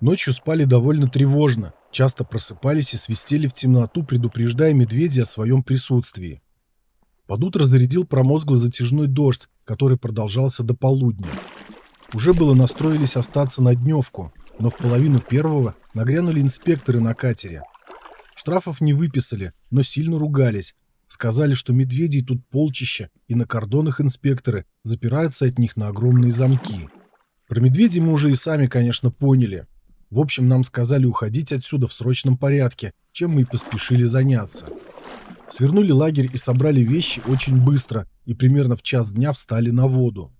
Ночью спали довольно тревожно, часто просыпались и свистели в темноту, предупреждая медведей о своем присутствии. Под утро зарядил промозглый затяжной дождь, который продолжался до полудня. Уже было настроились остаться на дневку, но в половину первого нагрянули инспекторы на катере. Штрафов не выписали, но сильно ругались. Сказали, что медведей тут полчища, и на кордонах инспекторы запираются от них на огромные замки. Про медведей мы уже и сами, конечно, поняли. В общем, нам сказали уходить отсюда в срочном порядке, чем мы и поспешили заняться. Свернули лагерь и собрали вещи очень быстро, и примерно в час дня встали на воду.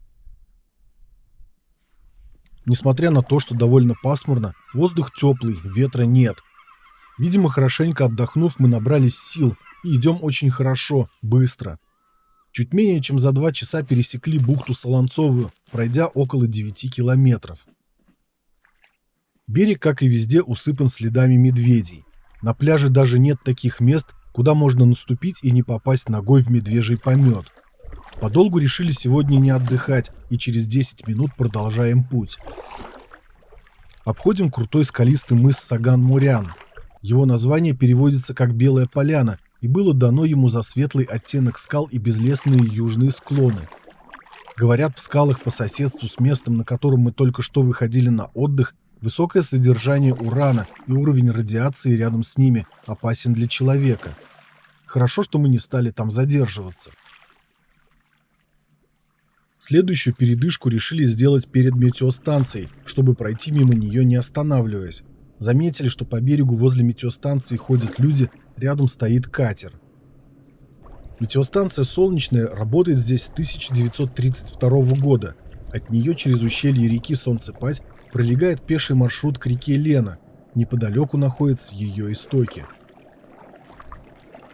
Несмотря на то, что довольно пасмурно, воздух теплый, ветра нет. Видимо, хорошенько отдохнув, мы набрались сил и идем очень хорошо, быстро. Чуть менее чем за 2 часа пересекли бухту Солонцовую, пройдя около 9 километров. Берег, как и везде, усыпан следами медведей. На пляже даже нет таких мест, куда можно наступить и не попасть ногой в медвежий помет. Подолгу решили сегодня не отдыхать и через 10 минут продолжаем путь. Обходим крутой скалистый мыс Саган-Мурян. Его название переводится как «Белая поляна» и было дано ему за светлый оттенок скал и безлесные южные склоны. Говорят, в скалах по соседству с местом, на котором мы только что выходили на отдых, высокое содержание урана и уровень радиации рядом с ними опасен для человека. Хорошо, что мы не стали там задерживаться. Следующую передышку решили сделать перед метеостанцией, чтобы пройти мимо нее не останавливаясь. Заметили, что по берегу возле метеостанции ходят люди, рядом стоит катер. Метеостанция «Солнечная» работает здесь с 1932 года. От нее через ущелье реки Солнцепать пролегает пеший маршрут к реке Лена. Неподалеку находятся ее истоки.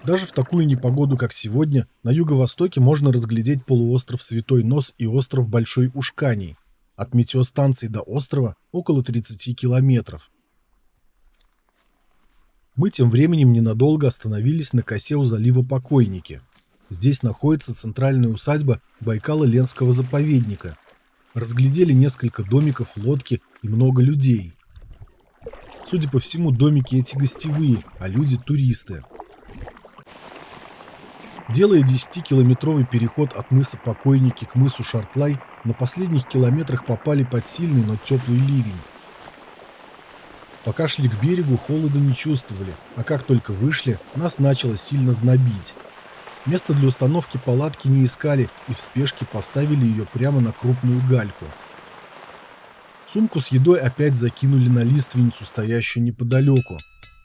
Даже в такую непогоду, как сегодня, на юго-востоке можно разглядеть полуостров Святой Нос и остров Большой Ушканий. От метеостанции до острова около 30 километров. Мы тем временем ненадолго остановились на косе у залива Покойники. Здесь находится центральная усадьба Байкало-Ленского заповедника. Разглядели несколько домиков, лодки и много людей. Судя по всему, домики эти гостевые, а люди туристы. Делая 10-километровый переход от мыса Покойники к мысу Шартлай, на последних километрах попали под сильный, но теплый ливень. Пока шли к берегу, холода не чувствовали, а как только вышли, нас начало сильно знобить. Место для установки палатки не искали и в спешке поставили ее прямо на крупную гальку. Сумку с едой опять закинули на лиственницу, стоящую неподалеку.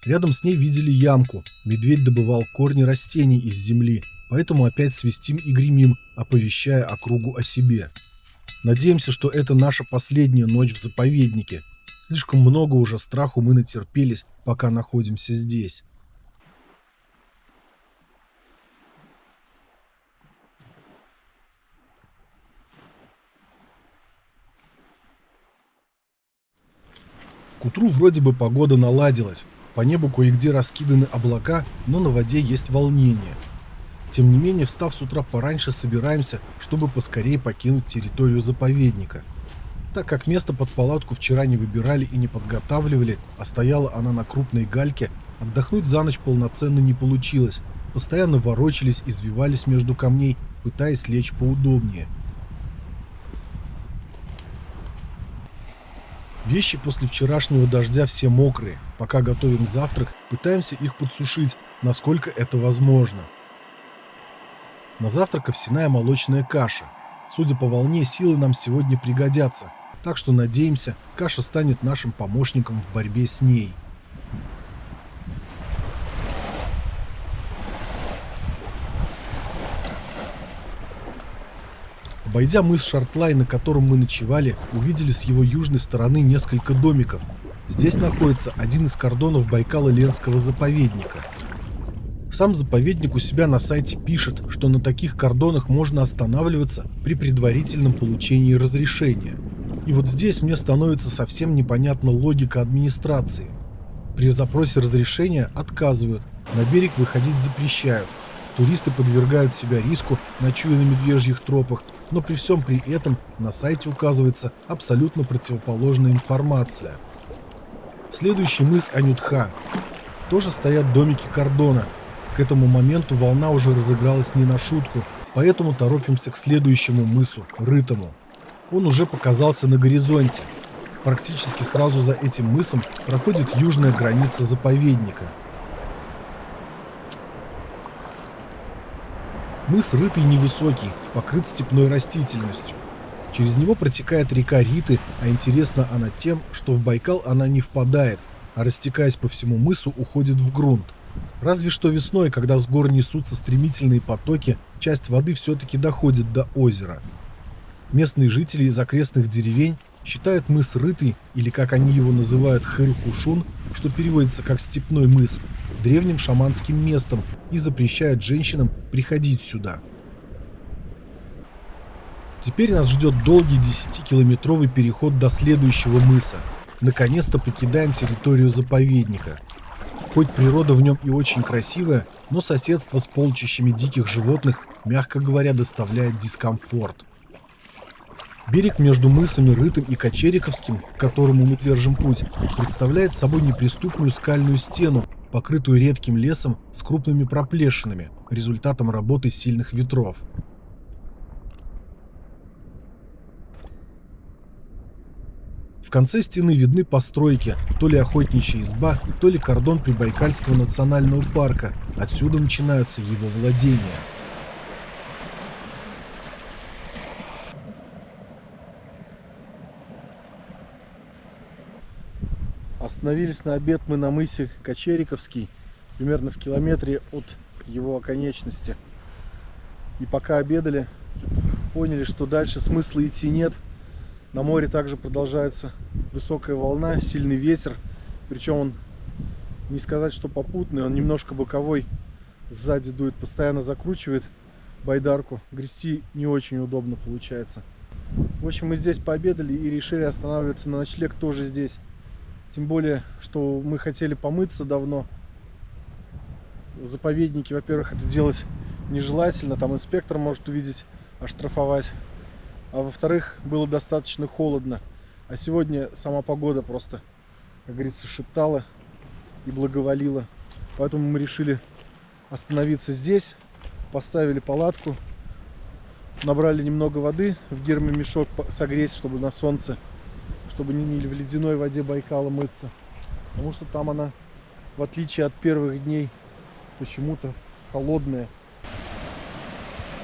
Рядом с ней видели ямку, медведь добывал корни растений из земли, поэтому опять свистим и гремим, оповещая округу о себе. Надеемся, что это наша последняя ночь в заповеднике. Слишком много уже страху мы натерпелись, пока находимся здесь. К утру вроде бы погода наладилась. По небу кое-где раскиданы облака, но на воде есть волнение. Тем не менее, встав с утра пораньше, собираемся, чтобы поскорее покинуть территорию заповедника. Так как место под палатку вчера не выбирали и не подготавливали, а стояла она на крупной гальке, отдохнуть за ночь полноценно не получилось. Постоянно ворочались, извивались между камней, пытаясь лечь поудобнее. Вещи после вчерашнего дождя все мокрые. Пока готовим завтрак, пытаемся их подсушить, насколько это возможно. На завтрак овсяная молочная каша. Судя по волне, силы нам сегодня пригодятся, так что надеемся, каша станет нашим помощником в борьбе с ней. Обойдя мыс Шартлай, на котором мы ночевали, увидели с его южной стороны несколько домиков. Здесь находится один из кордонов Байкало-Ленского заповедника. Сам заповедник у себя на сайте пишет, что на таких кордонах можно останавливаться при предварительном получении разрешения. И вот здесь мне становится совсем непонятна логика администрации. При запросе разрешения отказывают, на берег выходить запрещают. Туристы подвергают себя риску, ночуя на медвежьих тропах, но при всем при этом на сайте указывается абсолютно противоположная информация. Следующий мыс Анютха. Тоже стоят домики кордона. К этому моменту волна уже разыгралась не на шутку, поэтому торопимся к следующему мысу, Рытому. Он уже показался на горизонте. Практически сразу за этим мысом проходит южная граница заповедника. Мыс Рытый невысокий, покрыт степной растительностью. Через него протекает река Риты, а интересна она тем, что в Байкал она не впадает, а растекаясь по всему мысу, уходит в грунт. Разве что весной, когда с гор несутся стремительные потоки, часть воды все-таки доходит до озера. Местные жители из окрестных деревень считают мыс Рытый, или как они его называют Хыр-Хушун, что переводится как «степной мыс», древним шаманским местом и запрещают женщинам приходить сюда. Теперь нас ждет долгий 10-километровый переход до следующего мыса. Наконец-то покидаем территорию заповедника. Хоть природа в нем и очень красивая, но соседство с полчищами диких животных, мягко говоря, доставляет дискомфорт. Берег между мысами Рытым и Кочериковским, к которому мы держим путь, представляет собой неприступную скальную стену, покрытую редким лесом с крупными проплешинами, результатом работы сильных ветров. В конце стены видны постройки, то ли охотничья изба, то ли кордон Прибайкальского национального парка. Отсюда начинаются его владения. Остановились на обед мы на мысе Кочериковский, примерно в километре от его оконечности. И пока обедали, поняли, что дальше смысла идти нет. На море также продолжается высокая волна, сильный ветер. Причем он, не сказать, что попутный, он немножко боковой. Сзади дует, постоянно закручивает байдарку. Грести не очень удобно получается. В общем, мы здесь пообедали и решили останавливаться на ночлег тоже здесь. Тем более, что мы хотели помыться давно. В заповеднике, во-первых, это делать нежелательно. Там инспектор может увидеть, оштрафовать. А во-вторых, было достаточно холодно. А сегодня сама погода просто, как говорится, шептала и благоволила. Поэтому мы решили остановиться здесь. Поставили палатку. Набрали немного воды в гермомешок согреть, чтобы на солнце, чтобы не в ледяной воде Байкала мыться. Потому что там она, в отличие от первых дней, почему-то холодная.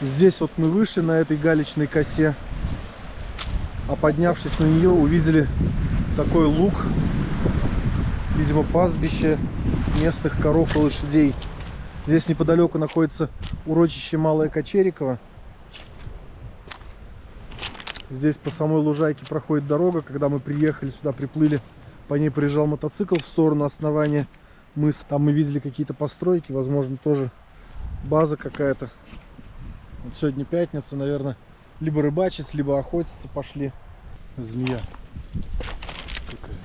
Здесь вот мы вышли на этой галечной косе, а поднявшись на нее, увидели такой луг, видимо, пастбище местных коров и лошадей. Здесь неподалеку находится урочище Малое Кочериково. Здесь по самой лужайке проходит дорога. Когда мы приехали сюда, приплыли, по ней приезжал мотоцикл в сторону основания мыса. Там мы видели какие-то постройки, возможно, тоже база какая-то. Вот сегодня пятница, наверное, либо рыбачить, либо охотиться пошли. Змея какая-то.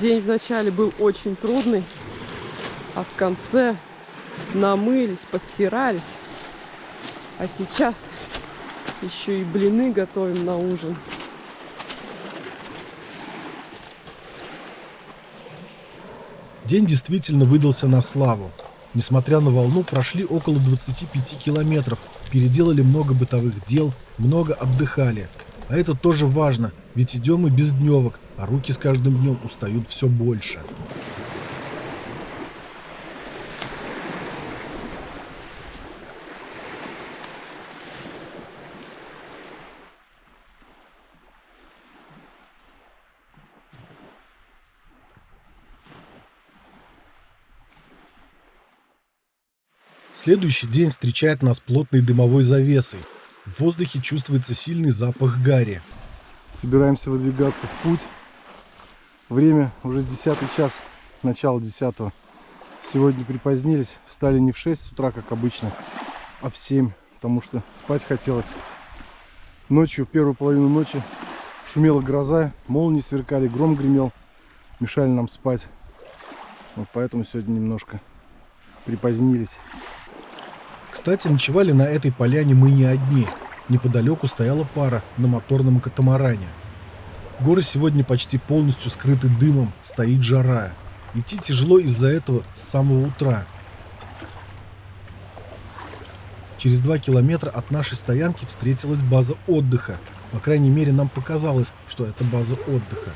День вначале был очень трудный, а в конце намылись, постирались. А сейчас еще и блины готовим на ужин. День действительно выдался на славу. Несмотря на волну, прошли около 25 километров, переделали много бытовых дел, много отдыхали. А это тоже важно, ведь идем мы без дневок, а руки с каждым днем устают все больше. Следующий день встречает нас плотной дымовой завесой. В воздухе чувствуется сильный запах гари. Собираемся выдвигаться в путь. Время уже 10 час, начало 10-го. Сегодня припозднились, встали не в 6 утра, как обычно, а в 7, потому что спать хотелось. Ночью, первую половину ночи, шумела гроза, молнии сверкали, гром гремел, мешали нам спать. Вот поэтому сегодня немножко припозднились. Кстати, ночевали на этой поляне мы не одни. Неподалеку стояла пара на моторном катамаране. Горы сегодня почти полностью скрыты дымом, стоит жара. Идти тяжело из-за этого с самого утра. Через 2 километра от нашей стоянки встретилась база отдыха. По крайней мере, нам показалось, что это база отдыха.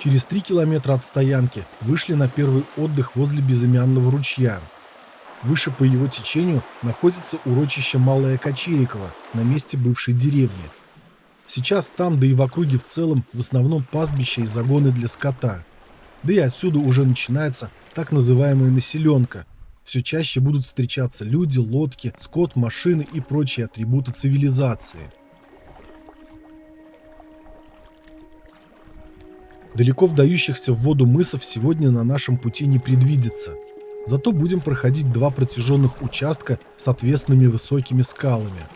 Через 3 километра от стоянки вышли на первый отдых возле безымянного ручья. Выше по его течению находится урочище Малое Кочериково на месте бывшей деревни. Сейчас там, да и в округе в целом, в основном пастбища и загоны для скота. Да и отсюда уже начинается так называемая населенка. Все чаще будут встречаться люди, лодки, скот, машины и прочие атрибуты цивилизации. Далеко вдающихся в воду мысов сегодня на нашем пути не предвидится. Зато будем проходить 2 протяженных участка с отвесными высокими скалами.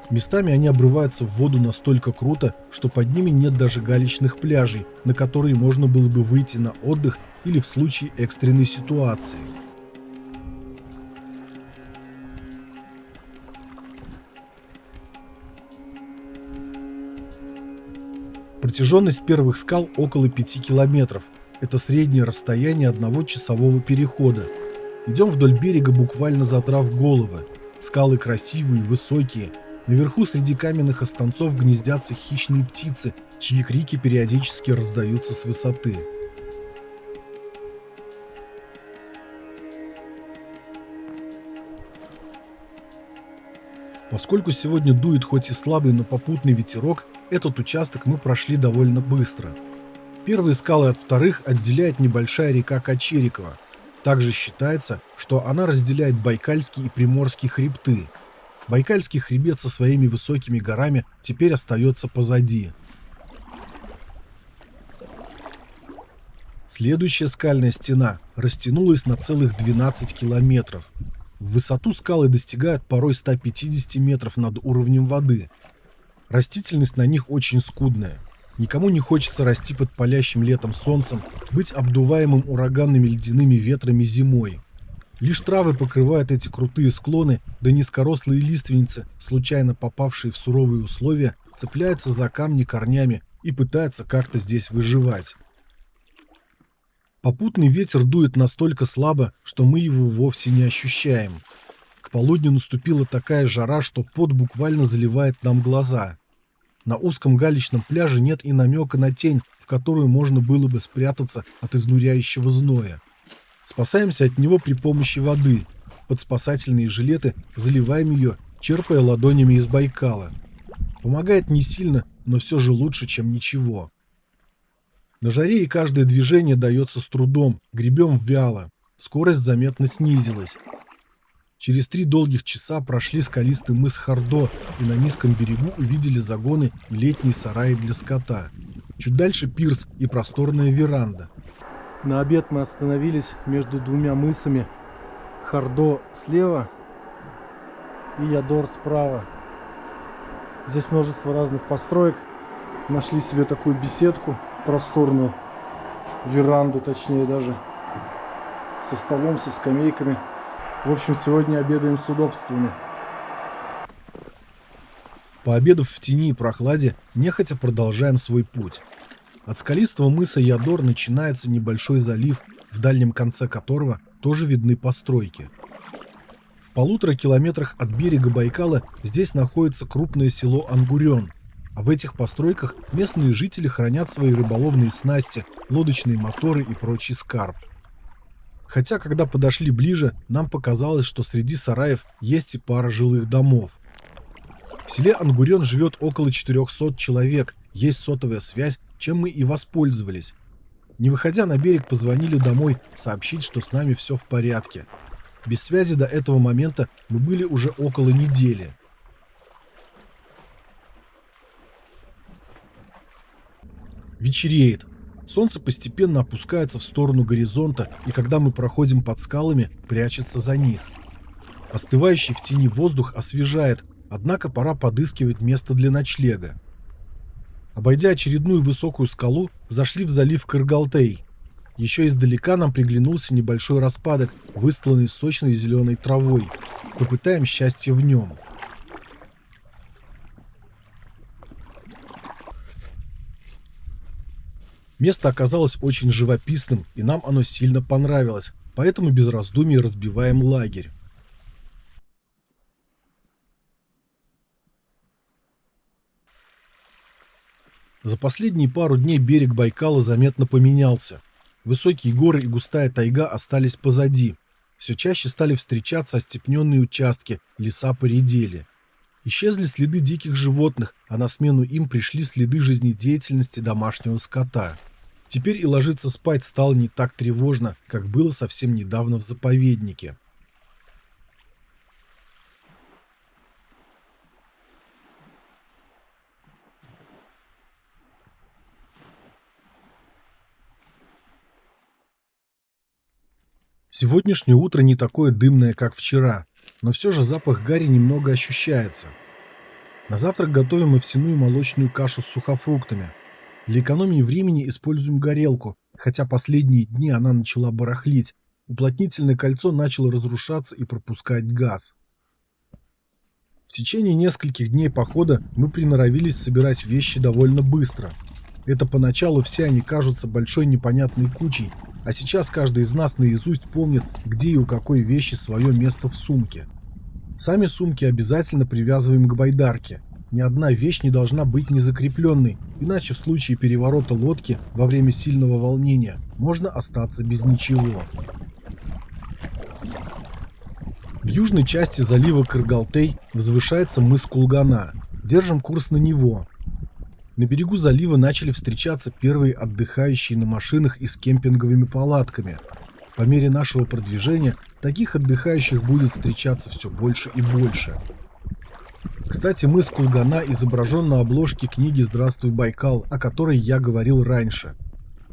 Местами они обрываются в воду настолько круто, что под ними нет даже галечных пляжей, на которые можно было бы выйти на отдых или в случае экстренной ситуации. Протяженность первых скал около 5 километров. Это среднее расстояние одного часового перехода. Идем вдоль берега, буквально задрав головы. Скалы красивые, высокие. Наверху среди каменных останцов гнездятся хищные птицы, чьи крики периодически раздаются с высоты. Поскольку сегодня дует хоть и слабый, но попутный ветерок, этот участок мы прошли довольно быстро. Первые скалы от вторых отделяет небольшая река Кочериково. Также считается, что она разделяет Байкальский и Приморский хребты. Байкальский хребет со своими высокими горами теперь остается позади. Следующая скальная стена растянулась на целых 12 километров. В высоту скалы достигают порой 150 метров над уровнем воды. Растительность на них очень скудная. Никому не хочется расти под палящим летом солнцем, быть обдуваемым ураганными ледяными ветрами зимой. Лишь травы покрывают эти крутые склоны, да низкорослые лиственницы, случайно попавшие в суровые условия, цепляются за камни корнями и пытаются как-то здесь выживать. Попутный ветер дует настолько слабо, что мы его вовсе не ощущаем. К полудню наступила такая жара, что пот буквально заливает нам глаза. На узком галечном пляже нет и намека на тень, в которую можно было бы спрятаться от изнуряющего зноя. Спасаемся от него при помощи воды. Под спасательные жилеты заливаем ее, черпая ладонями из Байкала. Помогает не сильно, но все же лучше, чем ничего. На жаре и каждое движение дается с трудом, гребем вяло. Скорость заметно снизилась. Через 3 долгих часа прошли скалистый мыс Хардо и на низком берегу увидели загоны и летние сараи для скота. Чуть дальше пирс и просторная веранда. На обед мы остановились между 2 мысами. Хардо слева и Ядор справа. Здесь множество разных построек. Нашли себе такую беседку, просторную веранду, точнее даже, со столом, со скамейками. В общем, сегодня обедаем с удобствами. Пообедав в тени и прохладе, нехотя продолжаем свой путь. От скалистого мыса Ядор начинается небольшой залив, в дальнем конце которого тоже видны постройки. В 1,5 километрах от берега Байкала здесь находится крупное село Ангурен, а в этих постройках местные жители хранят свои рыболовные снасти, лодочные моторы и прочий скарб. Хотя, когда подошли ближе, нам показалось, что среди сараев есть и пара жилых домов. В селе Ангурен живет около 400 человек, есть сотовая связь, чем мы и воспользовались. Не выходя на берег, позвонили домой сообщить, что с нами все в порядке. Без связи до этого момента мы были уже около недели. Вечереет. Солнце постепенно опускается в сторону горизонта, и когда мы проходим под скалами, прячется за них. Остывающий в тени воздух освежает, Однако пора подыскивать место для ночлега. Обойдя очередную высокую скалу, зашли в залив Кыргалтей. Еще издалека нам приглянулся небольшой распадок, выстланный сочной зеленой травой. Попытаем счастье в нем. Место оказалось очень живописным, и нам оно сильно понравилось, поэтому без раздумий разбиваем лагерь. За последние пару дней берег Байкала заметно поменялся. Высокие горы и густая тайга остались позади. Все чаще стали встречаться остепненные участки, леса поредели. Исчезли следы диких животных, а на смену им пришли следы жизнедеятельности домашнего скота. Теперь и ложиться спать стало не так тревожно, как было совсем недавно в заповеднике. Сегодняшнее утро не такое дымное, как вчера, но все же запах гари немного ощущается. На завтрак готовим овсяную молочную кашу с сухофруктами. Для экономии времени используем горелку, хотя последние дни она начала барахлить, уплотнительное кольцо начало разрушаться и пропускать газ. В течение нескольких дней похода мы приноровились собирать вещи довольно быстро. Это поначалу все они кажутся большой непонятной кучей, а сейчас каждый из нас наизусть помнит, где и у какой вещи свое место в сумке. Сами сумки обязательно привязываем к байдарке. Ни одна вещь не должна быть незакрепленной, иначе в случае переворота лодки во время сильного волнения можно остаться без ничего. В южной части залива Кыргалтей возвышается мыс Кулгана. Держим курс на него. На берегу залива начали встречаться первые отдыхающие на машинах и с кемпинговыми палатками. По мере нашего продвижения таких отдыхающих будет встречаться все больше и больше. Кстати, мыс Кулгана изображен на обложке книги «Здравствуй, Байкал», о которой я говорил раньше.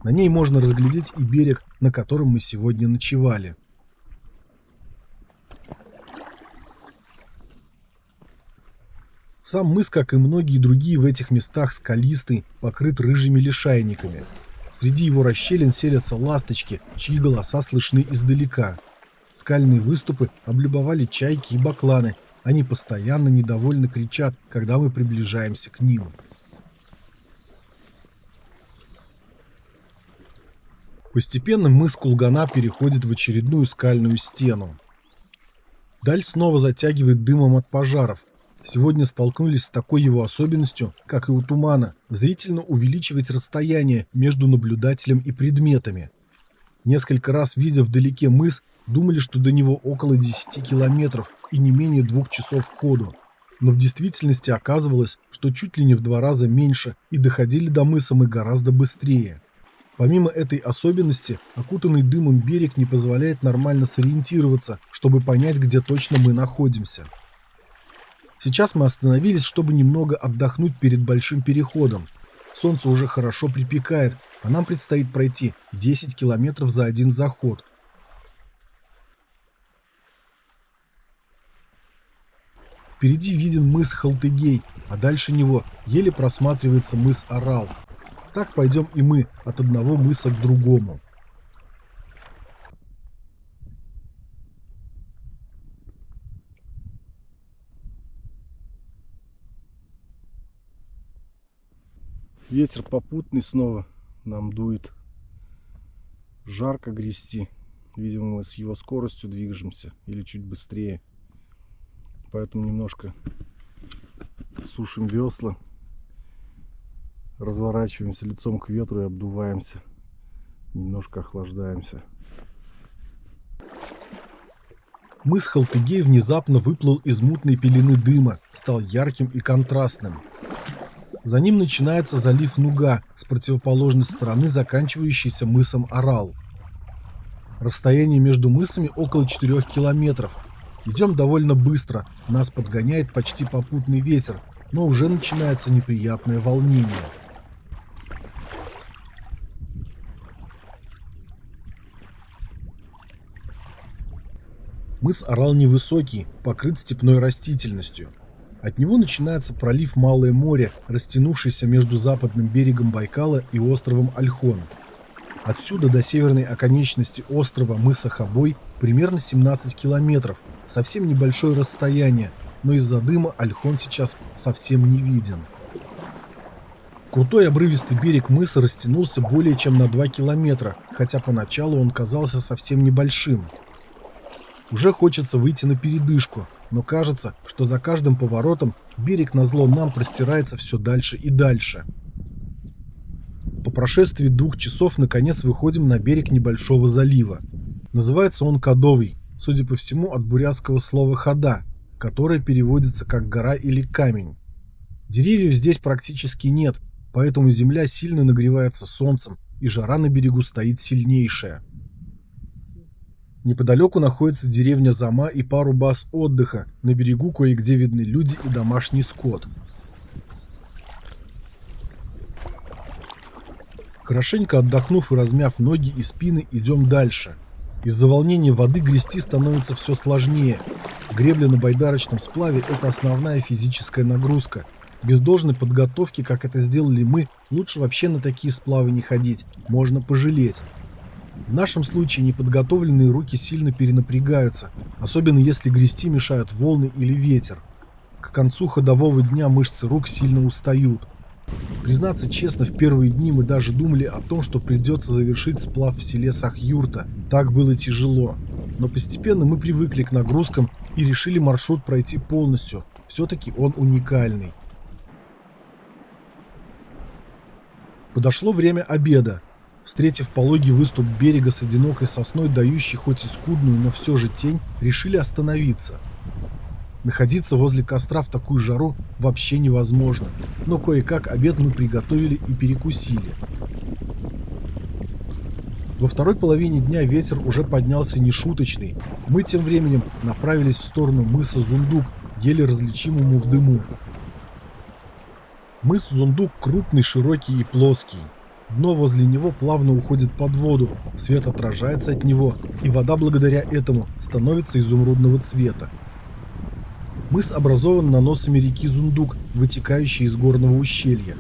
На ней можно разглядеть и берег, на котором мы сегодня ночевали. Сам мыс, как и многие другие в этих местах, скалистый, покрыт рыжими лишайниками. Среди его расщелин селятся ласточки, чьи голоса слышны издалека. Скальные выступы облюбовали чайки и бакланы. Они постоянно недовольно кричат, когда мы приближаемся к ним. Постепенно мыс Кулгана переходит в очередную скальную стену. Даль снова затягивает дымом от пожаров. Сегодня столкнулись с такой его особенностью, как и у тумана, зрительно увеличивать расстояние между наблюдателем и предметами. Несколько раз, видя вдалеке мыс, думали, что до него около 10 километров и не менее 2 часов ходу. Но в действительности оказывалось, что чуть ли не в 2 раза меньше, и доходили до мыса мы гораздо быстрее. Помимо этой особенности, окутанный дымом берег не позволяет нормально сориентироваться, чтобы понять, где точно мы находимся. Сейчас мы остановились, чтобы немного отдохнуть перед большим переходом. Солнце уже хорошо припекает, а нам предстоит пройти 10 километров за один заход. Впереди виден мыс Халтыгей, а дальше него еле просматривается мыс Арал. Так пойдем и мы от одного мыса к другому. Ветер попутный снова нам дует. Жарко грести. Видимо, мы с его скоростью движемся или чуть быстрее. Поэтому немножко сушим весла. Разворачиваемся лицом к ветру и обдуваемся. Немножко охлаждаемся. Мыс Халтыгей внезапно выплыл из мутной пелены дыма, стал ярким и контрастным. За ним начинается залив Нуга, с противоположной стороны заканчивающийся мысом Арал. Расстояние между мысами около 4 километров. Идем довольно быстро, нас подгоняет почти попутный ветер, но уже начинается неприятное волнение. Мыс Арал невысокий, покрыт степной растительностью. От него начинается пролив Малое море, растянувшийся между западным берегом Байкала и островом Ольхон. Отсюда до северной оконечности острова мыса Хобой примерно 17 километров, совсем небольшое расстояние, но из-за дыма Ольхон сейчас совсем не виден. Крутой обрывистый берег мыса растянулся более чем на 2 километра, хотя поначалу он казался совсем небольшим. Уже хочется выйти на передышку, но кажется, что за каждым поворотом берег назло нам простирается все дальше и дальше. По прошествии 2 часов наконец выходим на берег небольшого залива. Называется он Кадовый, судя по всему от бурятского слова «хада», которое переводится как «гора» или «камень». Деревьев здесь практически нет, поэтому земля сильно нагревается солнцем, и жара на берегу стоит сильнейшая. Неподалеку находится деревня Зама и пару баз отдыха, на берегу кое-где видны люди и домашний скот. Хорошенько отдохнув и размяв ноги и спины, идем дальше. Из-за волнения воды грести становится все сложнее. Гребля на байдарочном сплаве – это основная физическая нагрузка. Без должной подготовки, как это сделали мы, лучше вообще на такие сплавы не ходить, можно пожалеть. В нашем случае неподготовленные руки сильно перенапрягаются, особенно если грести мешают волны или ветер. К концу ходового дня мышцы рук сильно устают. Признаться честно, в первые дни мы даже думали о том, что придется завершить сплав в селе Сах-Юрта. Так было тяжело. Но постепенно мы привыкли к нагрузкам и решили маршрут пройти полностью. Все-таки он уникальный. Подошло время обеда. Встретив пологий выступ берега с одинокой сосной, дающей хоть и скудную, но все же тень, решили остановиться. Находиться возле костра в такую жару вообще невозможно, но кое-как обед мы приготовили и перекусили. Во второй половине дня ветер уже поднялся нешуточный. Мы тем временем направились в сторону мыса Зундук, еле различимому в дыму. Мыс Зундук крупный, широкий и плоский. Дно возле него плавно уходит под воду, свет отражается от него, и вода благодаря этому становится изумрудного цвета. Мыс образован наносами реки Зундук, вытекающей из горного ущелья.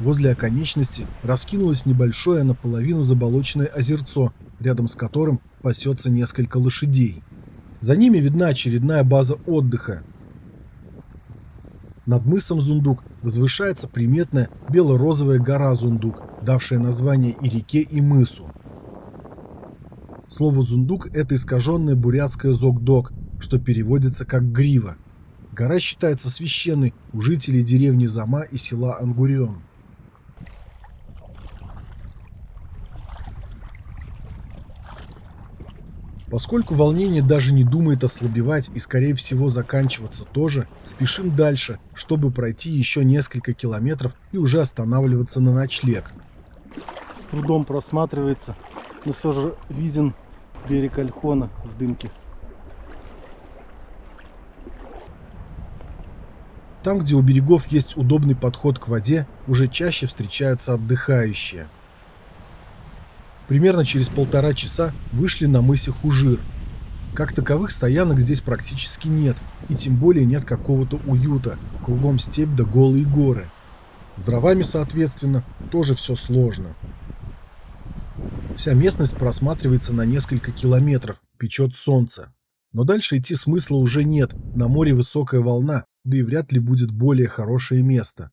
Возле оконечности раскинулось небольшое наполовину заболоченное озерцо, рядом с которым пасется несколько лошадей. За ними видна очередная база отдыха. Над мысом Зундук возвышается приметная бело-розовая гора Зундук, давшая название и реке, и мысу. Слово «Зундук» — это искаженное бурятское «зогдог», что переводится как «грива». Гора считается священной у жителей деревни Зама и села Ангурен. Поскольку волнение даже не думает ослабевать и, скорее всего, заканчиваться тоже, спешим дальше, чтобы пройти еще несколько километров и уже останавливаться на ночлег. С трудом просматривается, но все же виден берег Ольхона в дымке. Там, где у берегов есть удобный подход к воде, уже чаще встречаются отдыхающие. Примерно через 1,5 часа вышли на мысе Хужир. Как таковых стоянок здесь практически нет, и тем более нет какого-то уюта, кругом степь да голые горы. С дровами, соответственно, тоже все сложно. Вся местность просматривается на несколько километров, печет солнце. Но дальше идти смысла уже нет, на море высокая волна, да и вряд ли будет более хорошее место.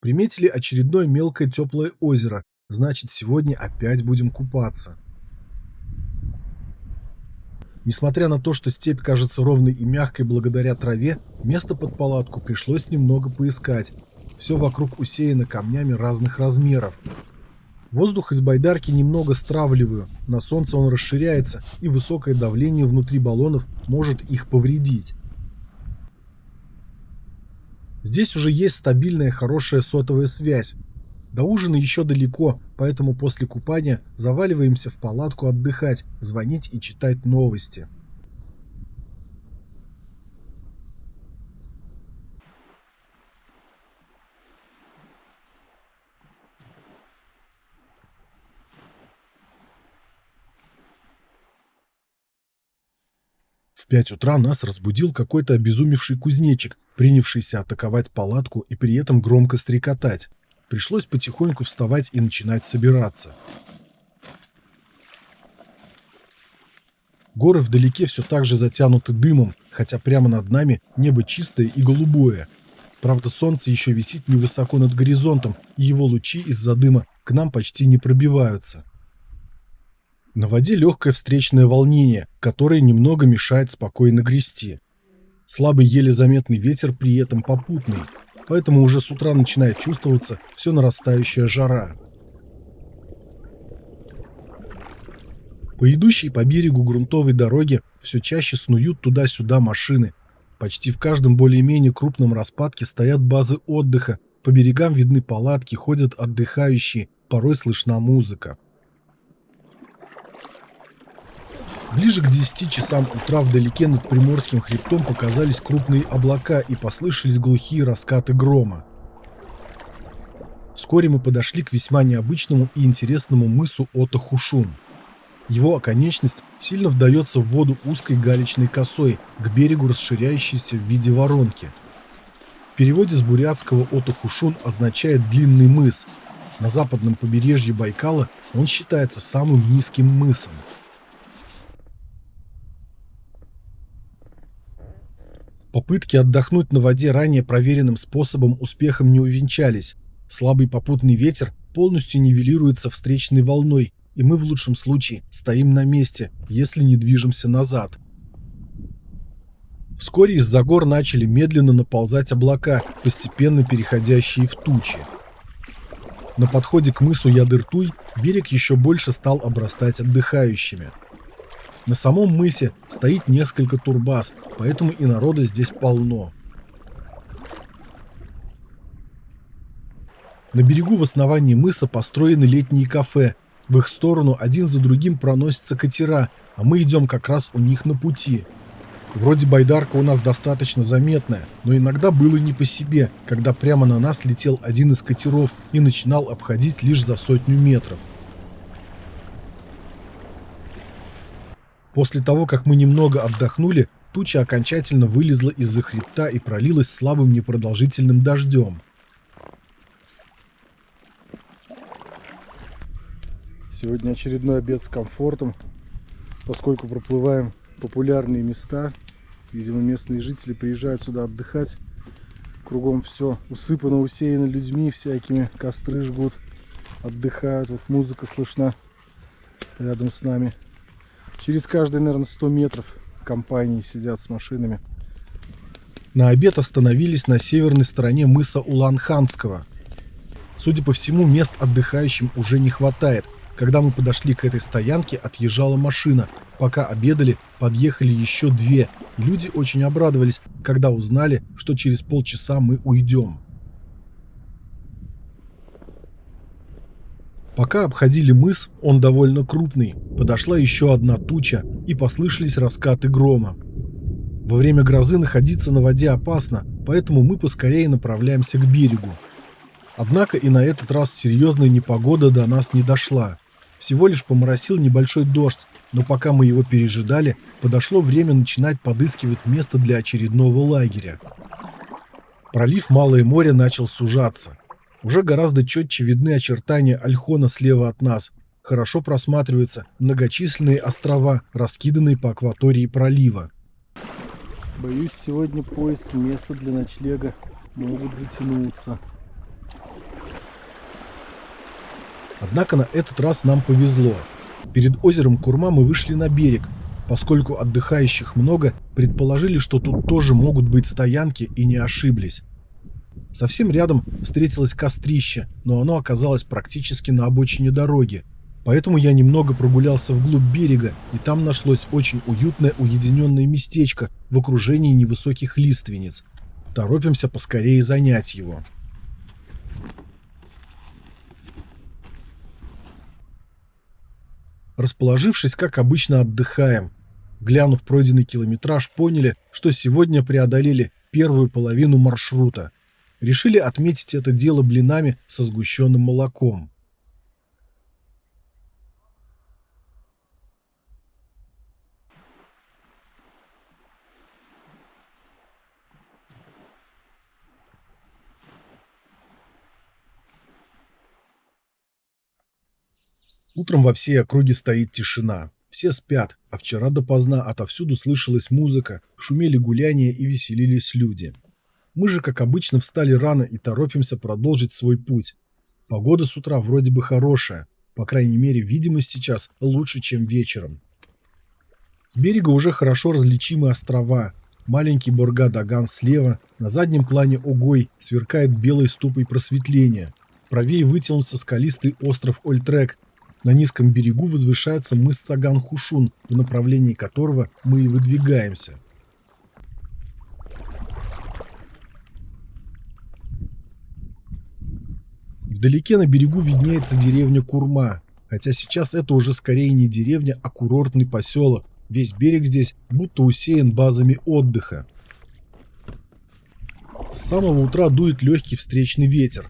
Приметили очередное мелкое теплое озеро, значит, сегодня опять будем купаться. Несмотря на то, что степь кажется ровной и мягкой благодаря траве, место под палатку пришлось немного поискать. Все вокруг усеяно камнями разных размеров. Воздух из байдарки немного стравливаю, на солнце он расширяется, и высокое давление внутри баллонов может их повредить. Здесь уже есть стабильная хорошая сотовая связь. До ужина еще далеко, поэтому после купания заваливаемся в палатку отдыхать, звонить и читать новости. В 5 утра нас разбудил какой-то обезумевший кузнечик, принявшийся атаковать палатку и при этом громко стрекотать. Пришлось потихоньку вставать и начинать собираться. Горы вдалеке все так же затянуты дымом, хотя прямо над нами небо чистое и голубое. Правда, солнце еще висит невысоко над горизонтом, и его лучи из-за дыма к нам почти не пробиваются. На воде легкое встречное волнение, которое немного мешает спокойно грести. Слабый еле заметный ветер при этом попутный, поэтому уже с утра начинает чувствоваться все нарастающая жара. По идущей по берегу грунтовой дороге все чаще снуют туда-сюда машины. Почти в каждом более-менее крупном распадке стоят базы отдыха, по берегам видны палатки, ходят отдыхающие, порой слышна музыка. Ближе к 10 часам утра вдалеке над Приморским хребтом показались крупные облака и послышались глухие раскаты грома. Вскоре мы подошли к весьма необычному и интересному мысу Ото-Хушун. Его оконечность сильно вдается в воду узкой галечной косой, к берегу расширяющейся в виде воронки. В переводе с бурятского Ото-Хушун означает «длинный мыс». На западном побережье Байкала он считается самым низким мысом. Попытки отдохнуть на воде ранее проверенным способом успехом не увенчались. Слабый попутный ветер полностью нивелируется встречной волной, и мы в лучшем случае стоим на месте, если не движемся назад. Вскоре из-за гор начали медленно наползать облака, постепенно переходящие в тучи. На подходе к мысу Ядыртуй берег еще больше стал обрастать отдыхающими. На самом мысе стоит несколько турбаз, поэтому и народа здесь полно. На берегу в основании мыса построены летние кафе. В их сторону один за другим проносятся катера, а мы идем как раз у них на пути. Вроде байдарка у нас достаточно заметная, но иногда было не по себе, когда прямо на нас летел один из катеров и начинал обходить лишь за 100 метров. После того, как мы немного отдохнули, туча окончательно вылезла из-за хребта и пролилась слабым непродолжительным дождем. Сегодня очередной обед с комфортом, поскольку проплываем популярные места. Видимо, местные жители приезжают сюда отдыхать. Кругом все усыпано, усеяно людьми всякими, костры жгут, отдыхают. Вот музыка слышна рядом с нами. Через каждые, наверное, 100 метров компании сидят с машинами. На обед остановились на северной стороне мыса Улан-Ханского. Судя по всему, мест отдыхающим уже не хватает. Когда мы подошли к этой стоянке, отъезжала машина. Пока обедали, подъехали еще 2, и люди очень обрадовались, когда узнали, что через полчаса мы уйдем. Пока обходили мыс, он довольно крупный, подошла еще одна туча, и послышались раскаты грома. Во время грозы находиться на воде опасно, поэтому мы поскорее направляемся к берегу. Однако и на этот раз серьезная непогода до нас не дошла. Всего лишь поморосил небольшой дождь, но пока мы его пережидали, подошло время начинать подыскивать место для очередного лагеря. Пролив Малое море начал сужаться. Уже гораздо четче видны очертания Ольхона слева от нас. Хорошо просматриваются многочисленные острова, раскиданные по акватории пролива. Боюсь, сегодня поиски места для ночлега могут затянуться. Однако на этот раз нам повезло. Перед озером Курма мы вышли на берег. Поскольку отдыхающих много, предположили, что тут тоже могут быть стоянки, и не ошиблись. Совсем рядом встретилось кострище, но оно оказалось практически на обочине дороги. Поэтому я немного прогулялся вглубь берега, и там нашлось очень уютное уединенное местечко в окружении невысоких лиственниц. Торопимся поскорее занять его. Расположившись, как обычно, отдыхаем. Глянув пройденный километраж, поняли, что сегодня преодолели первую половину маршрута. Решили отметить это дело блинами со сгущенным молоком. Утром во всей округе стоит тишина. Все спят, а вчера допоздна отовсюду слышалась музыка, шумели гуляния и веселились люди. Мы же, как обычно, встали рано и торопимся продолжить свой путь. Погода с утра вроде бы хорошая, по крайней мере, видимость сейчас лучше, чем вечером. С берега уже хорошо различимы острова. Маленький Борга-Даган слева, на заднем плане Огой сверкает белой ступой просветления. Правее вытянулся скалистый остров Ольтрек. На низком берегу возвышается мыс Цаган-Хушун, в направлении которого мы и выдвигаемся. Вдалеке на берегу виднеется деревня Курма, хотя сейчас это уже скорее не деревня, а курортный поселок. Весь берег здесь будто усеян базами отдыха. С самого утра дует легкий встречный ветер.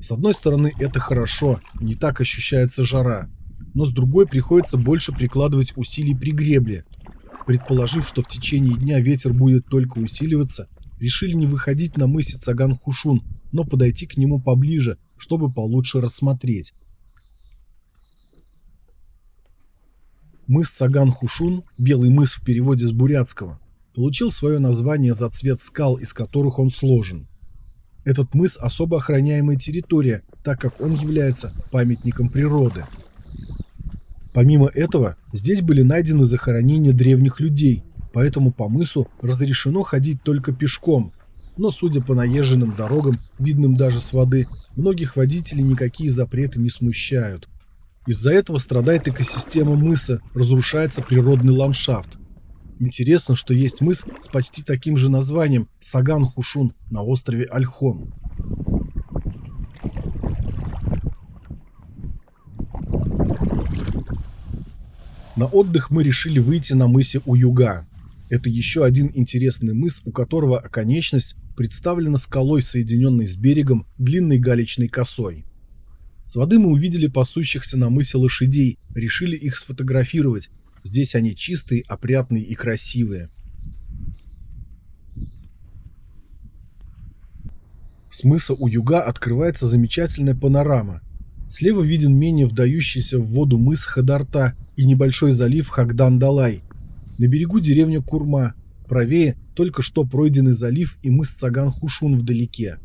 С одной стороны, это хорошо, не так ощущается жара, но с другой приходится больше прикладывать усилий при гребле. Предположив, что в течение дня ветер будет только усиливаться, решили не выходить на мысе Цаган-Хушун, но подойти к нему поближе, чтобы получше рассмотреть. Мыс Цаган-Хушун, белый мыс в переводе с бурятского, получил свое название за цвет скал, из которых он сложен. Этот мыс особо охраняемая территория, так как он является памятником природы. Помимо этого, здесь были найдены захоронения древних людей, поэтому по мысу разрешено ходить только пешком, но, судя по наезженным дорогам, видным даже с воды, многих водителей никакие запреты не смущают. Из-за этого страдает экосистема мыса, разрушается природный ландшафт. Интересно, что есть мыс с почти таким же названием – Саган-Хушун на острове Ольхон. На отдых мы решили выйти на мысе Уюга. Это еще один интересный мыс, у которого оконечность представлена скалой, соединенной с берегом длинной галечной косой. С воды мы увидели пасущихся на мысе лошадей, решили их сфотографировать. Здесь они чистые, опрятные и красивые. С мыса Уюга открывается замечательная панорама. Слева виден менее вдающийся в воду мыс Хадарта и небольшой залив Хагдан-Далай. На берегу деревня Курма, правее только что пройденный залив и мыс Цаган-Хушун вдалеке.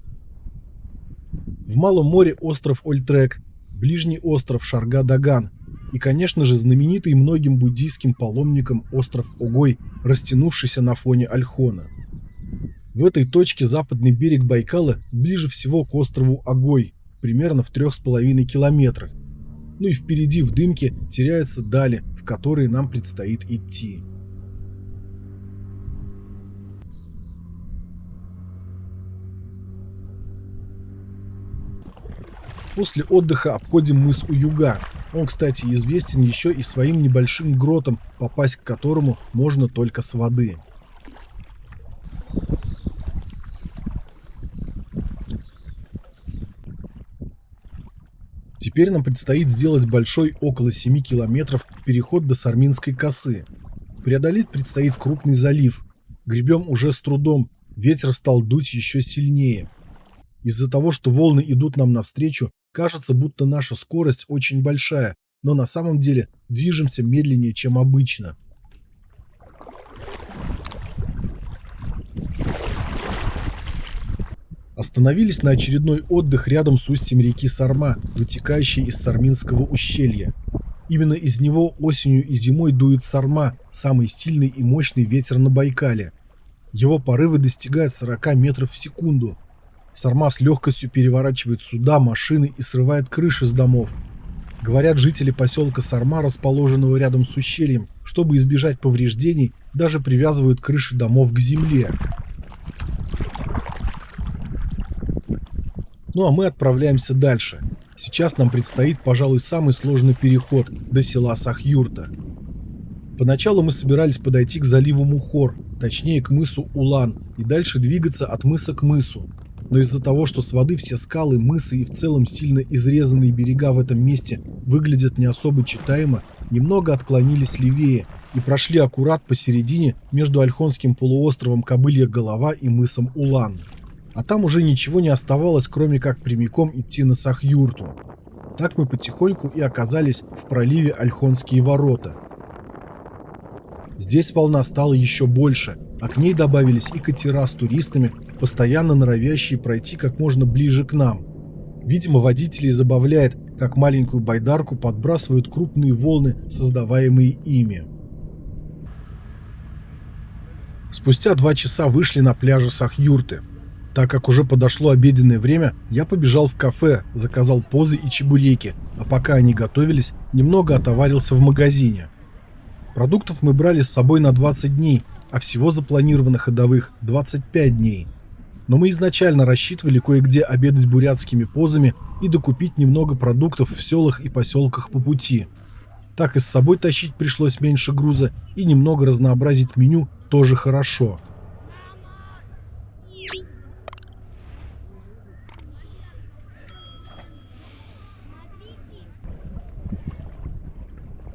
В Малом море остров Ольтрек, ближний остров Шарга-Даган и, конечно же, знаменитый многим буддийским паломникам остров Огой, растянувшийся на фоне Ольхона. В этой точке западный берег Байкала ближе всего к острову Огой, примерно в 3,5 километрах. Ну и впереди в дымке теряются дали, в которые нам предстоит идти. После отдыха обходим мыс Уюга. Он, кстати, известен еще и своим небольшим гротом, попасть к которому можно только с воды. Теперь нам предстоит сделать большой, около 7 километров, переход до Сарминской косы. Преодолеть предстоит крупный залив. Гребем уже с трудом, ветер стал дуть еще сильнее. Из-за того, что волны идут нам навстречу, кажется, будто наша скорость очень большая, но на самом деле движемся медленнее, чем обычно. Остановились на очередной отдых рядом с устьем реки Сарма, вытекающей из Сарминского ущелья. Именно из него осенью и зимой дует Сарма, самый сильный и мощный ветер на Байкале. Его порывы достигают 40 метров в секунду. Сарма с легкостью переворачивает суда, машины и срывает крыши с домов. Говорят, жители поселка Сарма, расположенного рядом с ущельем, чтобы избежать повреждений, даже привязывают крыши домов к земле. Ну а мы отправляемся дальше. Сейчас нам предстоит, пожалуй, самый сложный переход до села Сахюрта. Поначалу мы собирались подойти к заливу Мухор, точнее к мысу Улан, и дальше двигаться от мыса к мысу. Но из-за того, что с воды все скалы, мысы и в целом сильно изрезанные берега в этом месте выглядят не особо читаемо, немного отклонились левее и прошли аккурат посередине между Ольхонским полуостровом Кобылья Голова и мысом Улан. А там уже ничего не оставалось, кроме как прямиком идти на Сахюрту. Так мы потихоньку и оказались в проливе Ольхонские ворота. Здесь волна стала еще больше, а к ней добавились и катера с туристами, постоянно норовящие пройти как можно ближе к нам. Видимо, водителей забавляет, как маленькую байдарку подбрасывают крупные волны, создаваемые ими. Спустя 2 часа вышли на пляже Сах-Юрты. Так как уже подошло обеденное время, я побежал в кафе, заказал позы и чебуреки, а пока они готовились, немного отоварился в магазине. Продуктов мы брали с собой на 20 дней, а всего запланировано ходовых 25 дней. Но мы изначально рассчитывали кое-где обедать бурятскими позами и докупить немного продуктов в селах и поселках по пути. Так и с собой тащить пришлось меньше груза, и немного разнообразить меню тоже хорошо.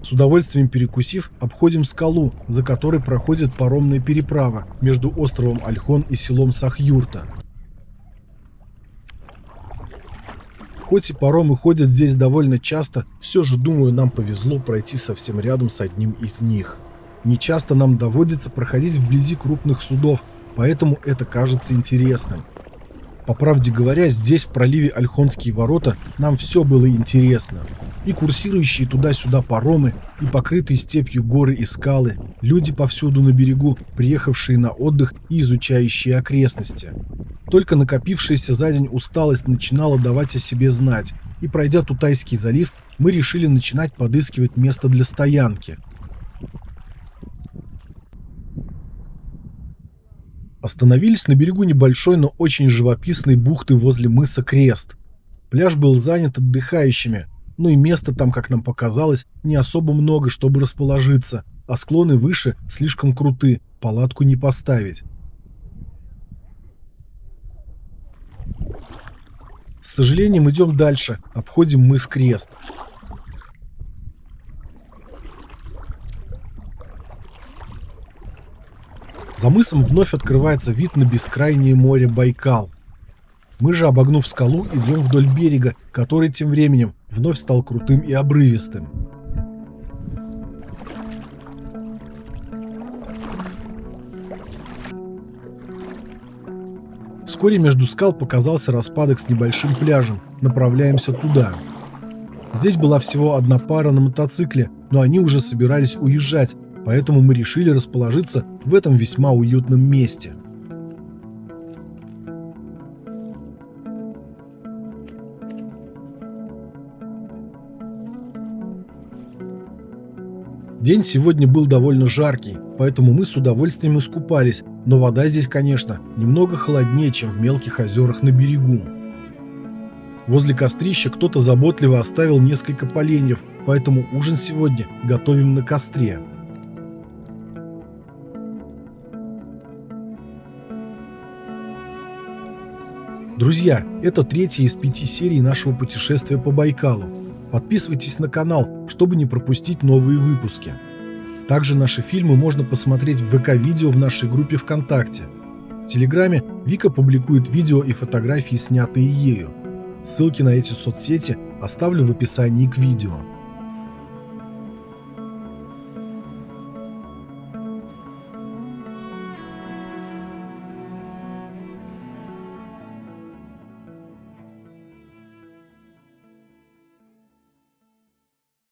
С удовольствием перекусив, обходим скалу, за которой проходит паромная переправа между островом Ольхон и селом Сах-Юрта. Хоть и паромы ходят здесь довольно часто, все же, думаю, нам повезло пройти совсем рядом с одним из них. Не часто нам доводится проходить вблизи крупных судов, поэтому это кажется интересным. По правде говоря, здесь, в проливе Ольхонские ворота, нам все было интересно. И курсирующие туда-сюда паромы, и покрытые степью горы и скалы, люди повсюду на берегу, приехавшие на отдых и изучающие окрестности. Только накопившаяся за день усталость начинала давать о себе знать, и пройдя Тутайский залив, мы решили начинать подыскивать место для стоянки. Остановились на берегу небольшой, но очень живописной бухты возле мыса Крест. Пляж был занят отдыхающими, но и места там, как нам показалось, не особо много, чтобы расположиться, а склоны выше слишком круты, палатку не поставить. С сожалением идем дальше, обходим мыс Крест. За мысом вновь открывается вид на бескрайнее море Байкал. Мы же, обогнув скалу, идем вдоль берега, который тем временем вновь стал крутым и обрывистым. Вскоре между скал показался распадок с небольшим пляжем. Направляемся туда. Здесь была всего одна пара на мотоцикле, но они уже собирались уезжать, поэтому мы решили расположиться в этом весьма уютном месте. День сегодня был довольно жаркий, поэтому мы с удовольствием искупались, но вода здесь, конечно, немного холоднее, чем в мелких озерах на берегу. Возле кострища кто-то заботливо оставил несколько поленьев, поэтому ужин сегодня готовим на костре. Друзья, это 3-я из 5 серий нашего путешествия по Байкалу. Подписывайтесь на канал, чтобы не пропустить новые выпуски. Также наши фильмы можно посмотреть в ВК-видео в нашей группе ВКонтакте. В Телеграме Вика публикует видео и фотографии, снятые ею. Ссылки на эти соцсети оставлю в описании к видео.